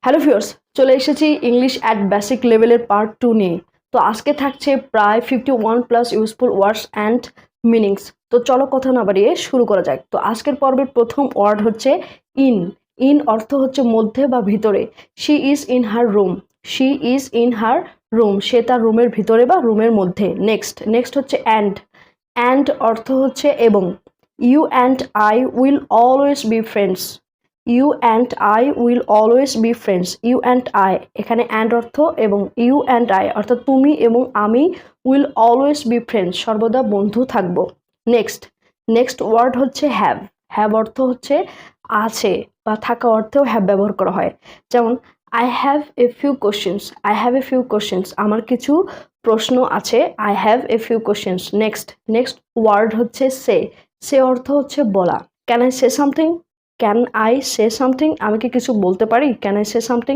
Hello viewers, চলে এসেছি English at basic লেভেলের পার্ট 2 নিয়ে। তো আজকে থাকছে প্রায় 51+ ইউজফুল ওয়ার্ডস অ্যান্ড মিনিংস। তো চলো কথা না বাড়িয়ে শুরু করা যাক। তো আজকের পর্বের প্রথম ওয়ার্ড হচ্ছে ইন। ইন অর্থ হচ্ছে মধ্যে বা ভিতরে। She is in her room. She is in her room, সে তার রুমের ভিতরে বা রুমের মধ্যে। নেক্সট হচ্ছে অ্যান্ড। অ্যান্ড অর্থ হচ্ছে এবং। You and I will always be friends. You and I will always be friends. You and I, এখানে অ্যান্ড অর্থ এবং, ইউ অ্যান্ড আই অর্থাৎ তুমি এবং আমি, উইল অলওয়েজ বি ফ্রেন্ডস সর্বদা বন্ধু থাকবো। নেক্সট ওয়ার্ড হচ্ছে হ্যাভ। হ্যাভ অর্থ হচ্ছে আছে বা থাকা অর্থেও হ্যাভ ব্যবহার করা হয়। যেমন I have a few questions. I have a few questions, আমার কিছু প্রশ্ন আছে। I have a few questions. Next word হচ্ছে সে। সে অর্থ হচ্ছে বলা। Can I say something. Can I say something, আমি কি কিছু বলতে পারি। Can I say something.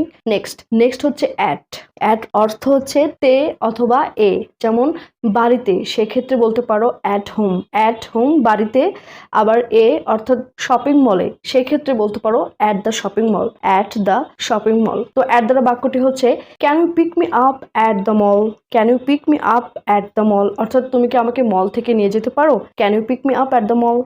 Next হচ্ছে অ্যাট। অ্যাট অর্থ হচ্ছে তে অথবা এ। যেমন বাড়িতে, সেক্ষেত্রে বলতে পারো অ্যাট হোম। অ্যাট হোম বাড়িতে। আবার এ অর্থাৎ শপিং মলে, সেক্ষেত্রে বলতে পারো at the shopping mall. At the shopping mall. তো অ্যাট দ্বারা বাক্যটি হচ্ছে can you pick me up at the mall. Can you pick me up at the mall, অর্থাৎ তুমি কি আমাকে মল থেকে নিয়ে যেতে পারো। Can you pick me up at the mall.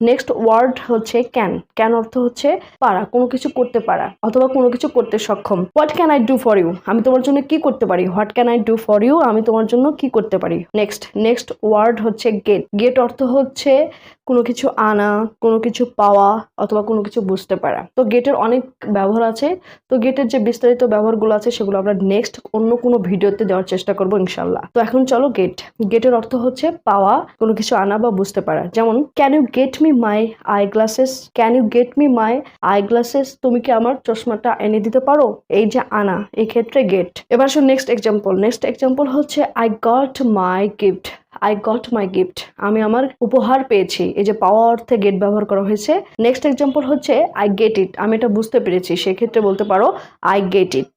Next word হচ্ছে ক্যান। ক্যান অর্থ হচ্ছে পারা, কোনো কিছু করতে পারা অথবা কোনো কিছু করতে সক্ষম। What can I do for you, আমি তোমার জন্য কি করতে পারি। What can I do for you, আমি তোমার জন্য কি করতে পারি। নেক্সট ওয়ার্ড হচ্ছে গেট। গেট অর্থ হচ্ছে কোনো কিছু আনা, কোনো কিছু পাওয়া অথবা কোনো কিছু বুঝতে পারা। তো গেটের অনেক ব্যবহার আছে। তো গেটের যে বিস্তারিত ব্যবহারগুলো আছে সেগুলো আমরা নেক্সট অন্য কোনো ভিডিওতে দেওয়ার চেষ্টা করবো ইনশাল্লাহ। তো এখন চলো গেট। গেটের অর্থ হচ্ছে পাওয়া, কোনো কিছু আনা বা বুঝতে পারা। যেমন can you get me my eye glasses. Can you get me my eye glasses, তুমি কি আমার চশমাটা এনে দিতে পারো। এই যে আনা, এই ক্ষেত্রে গেট। এবার আসো নেক্সট এক্সাম্পল হচ্ছে I got my gift. I got my gift, আমি আমার উপহার পেয়েছি। এই যে পাওয়া অর্থে গেট ব্যবহার করা হয়েছে। নেক্সট এক্সাম্পল হচ্ছে আই গেট ইট, আমি এটা বুঝতে পেরেছি। সেক্ষেত্রে বলতে পারো I get it.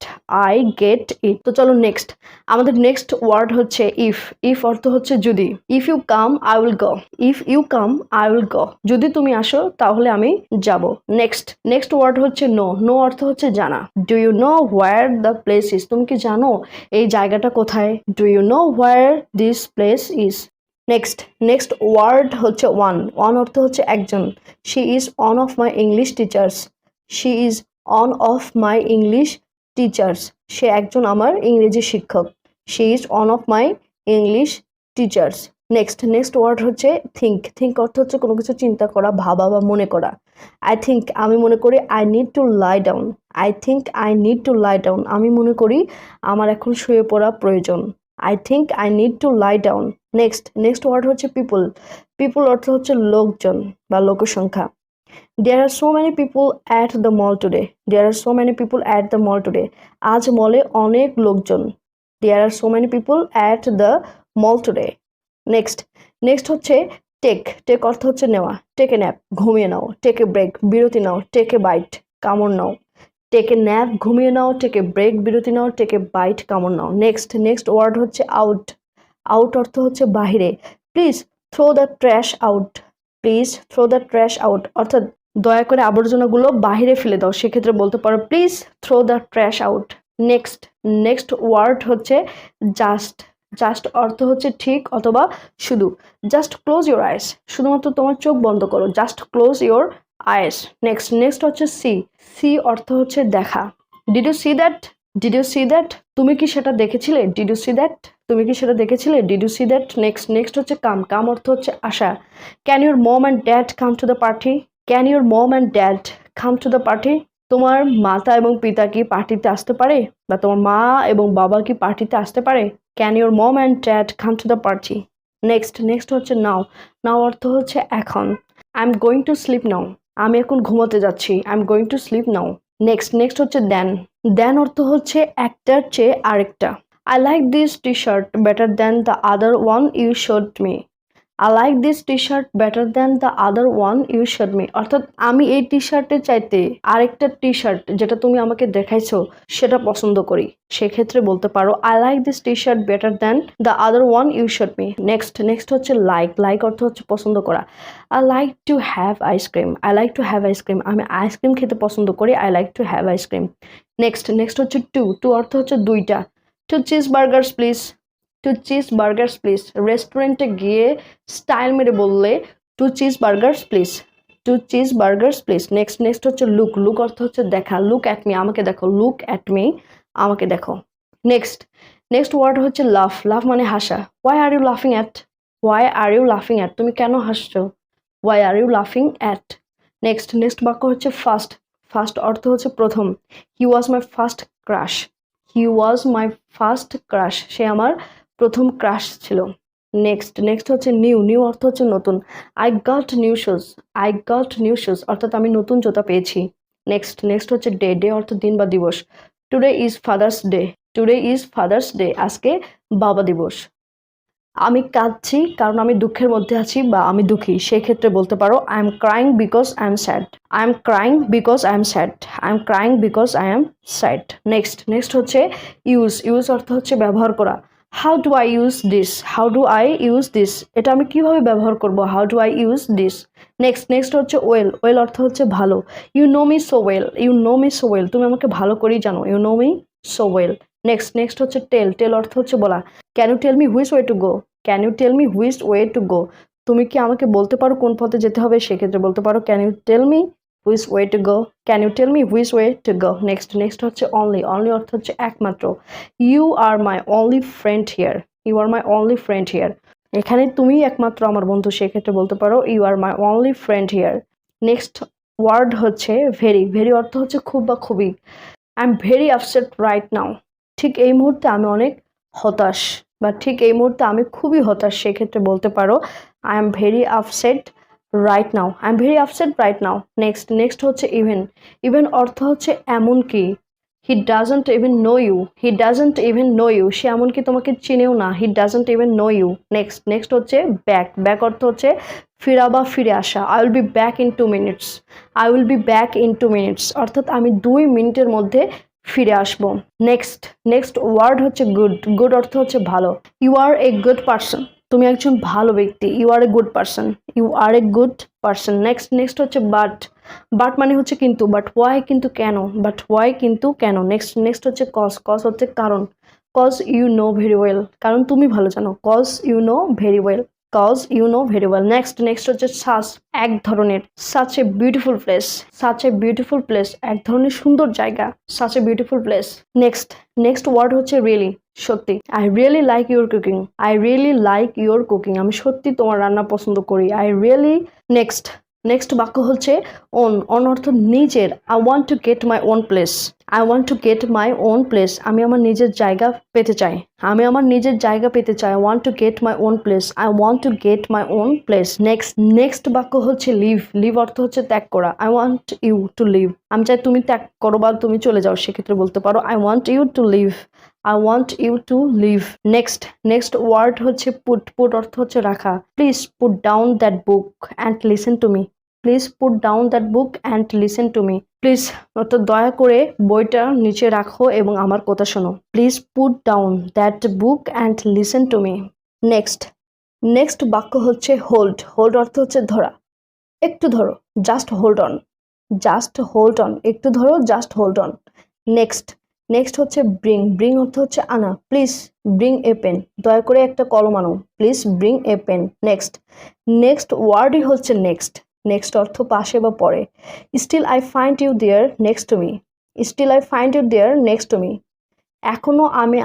I get it. তো চলো নেক্সট, আমাদের নেক্সট ওয়ার্ড হচ্ছে ইফ। ইফ অর্থ হচ্ছে যদি। If you come I will go. If you come I will go, যদি তুমি আসো তাহলে আমি যাব। নেক্সট ওয়ার্ড হচ্ছে নো। নো অর্থ হচ্ছে জানা। Do you know where the place is, তুমি কি জানো এই জায়গাটা কোথায়। Do you know where this place is. Next word হচ্ছে ওয়ান। ওয়ান অর্থ হচ্ছে একজন। She is one of my English teachers. She is one of my English teachers, সে একজন আমার ইংরেজি শিক্ষক। She is one of my English teachers. Next word হচ্ছে থিঙ্ক। থিঙ্ক অর্থ হচ্ছে কোনো কিছু চিন্তা করা, ভাবা বা মনে করা। আই থিঙ্ক, আমি মনে করি। I need to lie down. I think I need to lie down, আমি মনে করি আমার এখন শুয়ে পড়া প্রয়োজন। I think I need to lie down. Next word হচ্ছে পিপল। পিপল অর্থ হচ্ছে লোকজন বা লোকসংখ্যা। There are so many people at the mall today. There are so many people at the mall today. আজ মলে অনেক লোকজন। There are so many people at the mall today. Next হচ্ছে টেক। টেক অর্থ হচ্ছে নেওয়া। টেক এ ন্যাপ, ঘুমিয়ে নাও। Take a break, বিরতি নাও। টেক এ বাইট, কামড় নাও। টেক এ ন্যাপ, ঘুমিয়ে নাও। টেক এ ব্রেক, বিরতি নাও। টেক এ বাইট, কামড় নাও। নেক্সট ওয়ার্ড হচ্ছে আউট। আউট অর্থ হচ্ছে বাহিরে। Please throw the trash out. Please throw the trash out, অর্থাৎ দয়া করে আবর্জনাগুলো বাহিরে ফেলে দাও। সেক্ষেত্রে বলতে পারো please throw the trash out. Next word হচ্ছে জাস্ট। জাস্ট অর্থ হচ্ছে ঠিক অথবা শুধু। জাস্ট ক্লোজ ইউর আইস, শুধুমাত্র তোমার চোখ বন্ধ করো। Just close your eyes. Next হচ্ছে সি। সি অর্থ হচ্ছে দেখা। Did you see that. Did you see that, তুমি কি সেটা দেখেছিলে। ডিড ইউ সি দ্যাট, তুমি কি সেটা দেখেছিলে। Did you see that. Next হচ্ছে কাম। কাম অর্থ হচ্ছে আসা। Can your mom and dad come to the party. Can your mom and dad come to the party, তোমার মাতা এবং পিতা কি পার্টিতে আসতে পারে, বা তোমার মা এবং বাবা কি পার্টিতে আসতে পারে। Can your mom and dad come to the party. Next হচ্ছে নাও। নাও অর্থ হচ্ছে এখন। I am going to sleep now, আমি এখন ঘুমোতে যাচ্ছি। I am going to sleep now. Next হচ্ছে দেন। দেন অর্থ হচ্ছে একটার চেয়ে আরেকটা। I like this T shirt better than the other one you showed me. I like this t-shirt better than the other one you showed me. অর্থাৎ আমি এই টি-শার্টের চাইতে আরেকটা টি-শার্ট যেটা তুমি আমাকে দেখাইছো সেটা পছন্দ করি। সেক্ষেত্রে বলতে পারো I like this t-shirt better than the other one you showed me. Next হচ্ছে like অর্থ হচ্ছে পছন্দ করা। I like to have ice cream. I like to have ice cream. আমি আইসক্রিম খেতে পছন্দ করি। I like to have ice cream. Next হচ্ছে two অর্থ হচ্ছে দুইটা। Two cheeseburgers please. Two cheese burgers please রেস্টুরেন্টে গিয়ে স্টাইল মেরে বললে two cheese burgers please two cheese burgers please next হচ্ছে লুক অর্থ হচ্ছে দেখা লুক অ্যাট মি আমাকে দেখো লুক অ্যাট মি আমাকে দেখো নেক্সট ওয়ার্ড হচ্ছে লাফ মানে হাসা ওয়াই আর ইউ লাফিং অ্যাট তুমি কেন হাসছো ওয়াই আর ইউ লাফিং অ্যাট নেক্সট বাক্য হচ্ছে ফার্স্ট অর্থ হচ্ছে প্রথম হি ওয়াজ মাই ফার্স্ট ক্রাশ সে আমার প্রথম ক্রাশ ছিল নেক্সট হচ্ছে নিউ অর্থ হচ্ছে নতুন আই গট নিউ শুজ অর্থাৎ আমি নতুন জুতা পেয়েছি নেক্সট হচ্ছে ডে অর্থ দিন বা দিবস টুডে ইজ ফাদার্স ডে আজকে বাবা দিবস আমি কাঁদছি কারণ আমি দুঃখের মধ্যে আছি বা আমি দুঃখী সেই ক্ষেত্রে বলতে পারো I am crying because I am sad next হচ্ছে ইউজ অর্থ হচ্ছে ব্যবহার করা how do I use this এটা আমি কিভাবে ব্যবহার করব how do I use this next হচ্ছে ওয়েল অর্থ হচ্ছে ভালো you know me so well তুমি আমাকে ভালো করেই জানো you know me so well next হচ্ছে টেল অর্থ হচ্ছে বলা can you tell me which way to go তুমি কি আমাকে বলতে পারো কোন পথে যেতে হবে সেক্ষেত্রে বলতে পারো can you tell me which way to go next হচ্ছে অনলি অর্থ হচ্ছে একমাত্র you are my only friend here এখানে তুমি একমাত্র আমার বন্ধু সেক্ষেত্রে বলতে পারো you are my only friend here next word হচ্ছে ভেরি অর্থ হচ্ছে খুব বা খুবই I am very upset right now ঠিক এই মুহূর্তে আমি অনেক হতাশ বা ঠিক এই মুহূর্তে আমি খুবই হতাশ সেক্ষেত্রে বলতে পারো I am very upset right now next হচ্ছে ইভেন অর্থ হচ্ছে এমনকি he doesn't even know you সে এমনকি তোমাকে চিনেও না he doesn't even know you next হচ্ছে ব্যাক অর্থ হচ্ছে ফিরা বা ফিরে আসা I will be back in 2 minutes অর্থাৎ আমি 2 মিনিটের মধ্যে ফিরে আসবো নেক্সট ওয়ার্ড হচ্ছে গুড অর্থ হচ্ছে ভালো you are a good person তুমি একজন ভালো ব্যক্তি you are a good person next হচ্ছে বাট মানে হচ্ছে কিন্তু বাট ওয়াই কিন্তু কেন নেক্সট হচ্ছে কজ হচ্ছে কারণ cause you know very well কারণ তুমি ভালো জানো cause you know very well next হচ্ছে এক ধরনের such a beautiful place এক ধরনের সুন্দর জায়গা such a beautiful place next word হচ্ছে রিয়েলি সত্যি I really like your cooking আমি সত্যি তোমার রান্না পছন্দ করি নেক্সট বাক্য হচ্ছে অন অর্থ নিজের I want to get my own place আমি আমার নিজের জায়গা পেতে চাই I want to get my own place next বাক্য হচ্ছে লিভ অর্থ হচ্ছে ত্যাগ করা I want you to leave আমি চাই তুমি ত্যাগ করো বা তুমি চলে যাও সেক্ষেত্রে বলতে পারো I want you to leave next word হচ্ছে পুট অর্থ হচ্ছে রাখা please put down that book and listen to me please অর্থাৎ দয়া করে বইটা নিচে রাখো এবং আমার কথা শোনো please put down that book and listen to me next বাক্য হচ্ছে হোল্ড অর্থ হচ্ছে ধরা একটু ধরো জাস্ট হোল্ড অন একটু ধরো জাস্ট হোল্ড অন নেক্সট হচ্ছে ব্রিং অর্থ হচ্ছে আনা প্লিজ ব্রিং এ পেন দয়া করে একটা কলম আনো please bring a pen next ওয়ার্ডই হচ্ছে নেক্সট অর্থ পাশে বা পরে still I find you there next to me এখনো আমি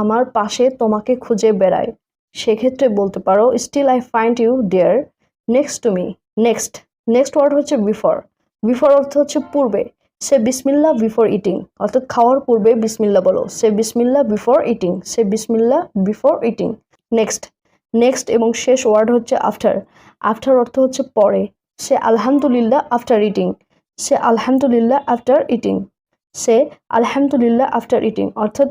আমার পাশে তোমাকে খুঁজে বেড়াই সেক্ষেত্রে বলতে পারো still I find you there next to me next word হচ্ছে বিফোর অর্থ হচ্ছে পূর্বে সে বিসমিল্লাহ বিফোর ইটিং অর্থাৎ খাওয়ার পূর্বে বিসমিল্লাহ বলো সে বিসমিল্লাহ বিফোর ইটিং নেক্সট এবং শেষ ওয়ার্ড হচ্ছে আফটার অর্থ হচ্ছে পরে সে আলহামদুলিল্লাহ আফটার ইটিং অর্থাৎ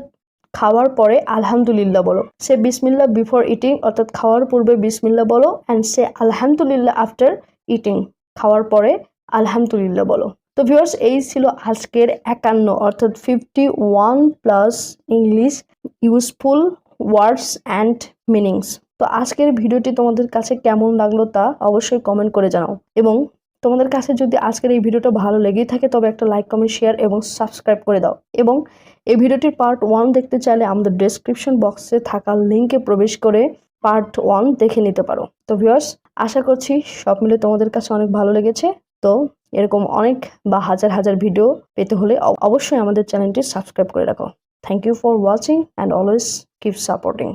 খাওয়ার পরে আলহামদুলিল্লাহ বলো। সে বিসমিল্লাহ বিফোর ইটিং, অর্থাৎ খাওয়ার পূর্বে বিসমিল্লাহ বলো, অ্যান্ড সে আলহামদুলিল্লাহ আফটার ইটিং, খাওয়ার পরে আলহামদুলিল্লাহ বলো। তো ভিউয়ার্স, এই ছিল আজকের 51 অর্থাৎ 51 plus English useful words and meanings. তো আজকের ভিডিওটি তোমাদের কাছে কেমন লাগলো তা অবশ্যই কমেন্ট করে জানাও, এবং তোমাদের কাছে যদি আজকের এই ভিডিওটা ভালো লেগেই থাকে তবে একটা লাইক, কমেন্ট, শেয়ার এবং সাবস্ক্রাইব করে দাও। এবং এই ভিডিওটির পার্ট 1 দেখতে চাইলে আমাদের ডেসক্রিপশন বক্সে থাকা লিঙ্কে প্রবেশ করে পার্ট 1 দেখে নিতে পারো। তো ভিউয়ার্স, আশা করছি সব মিলে তোমাদের কাছে অনেক ভালো লেগেছে। তো এরকম অনেক বা হাজার হাজার ভিডিও পেতে হলে অবশ্যই আমাদের চ্যানেলটি সাবস্ক্রাইব করে রাখো। Thank you for watching and always keep supporting.